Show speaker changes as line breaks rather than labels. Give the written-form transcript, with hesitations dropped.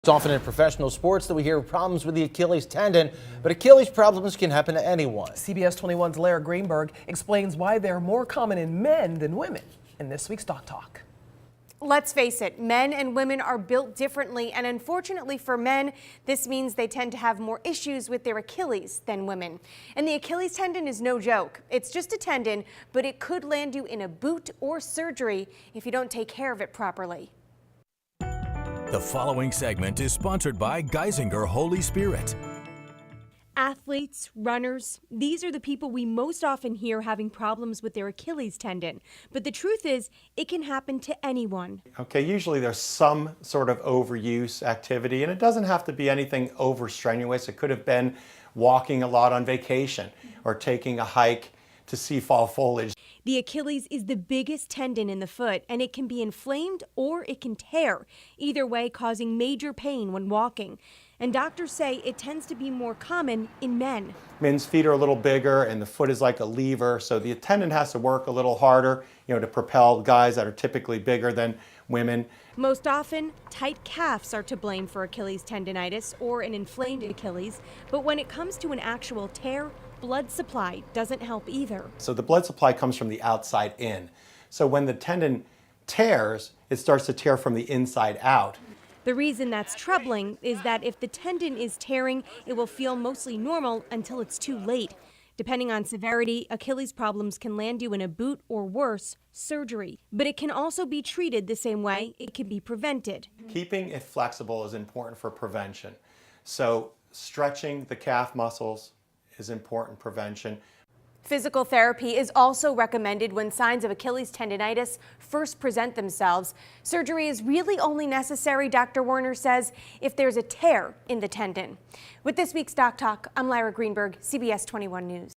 It's often in professional sports that we hear of problems with the Achilles tendon, but Achilles problems can happen to anyone.
CBS 21's Lara Greenberg explains why they're more common in men than women in this week's Doc Talk.
Let's face it, men and women are built differently, and unfortunately for men, this means they tend to have more issues with their Achilles than women. And the Achilles tendon is no joke. It's just a tendon, but it could land you in a boot or surgery if you don't take care of it properly.
The following segment is sponsored by Geisinger Holy Spirit.
Athletes, runners, these are the people we most often hear having problems with their Achilles tendon. But the truth is, it can happen to anyone.
Okay, usually there's some sort of overuse activity, and it doesn't have to be anything over strenuous. It could have been walking a lot on vacation or taking a hike to see fall foliage.
The Achilles is the biggest tendon in the foot, and it can be inflamed or it can tear, either way causing major pain when walking. And doctors say it tends to be more common in men.
Men's feet are a little bigger and the foot is like a lever, so the tendon has to work a little harder, to propel guys that are typically bigger than women.
Most often, tight calves are to blame for Achilles tendinitis or an inflamed Achilles, but when it comes to an actual tear, blood supply doesn't help either.
So the blood supply comes from the outside in. So when the tendon tears, it starts to tear from the inside out.
The reason that's troubling is that if the tendon is tearing, it will feel mostly normal until it's too late. Depending on severity, Achilles problems can land you in a boot or worse, surgery. But it can also be treated the same way it can be prevented.
Keeping it flexible is important for prevention. So stretching the calf muscles is important prevention.
Physical therapy is also recommended when signs of Achilles tendinitis first present themselves. Surgery is really only necessary, Dr. Warner says, if there's a tear in the tendon. With this week's Doc Talk, I'm Lara Greenberg, CBS 21 News.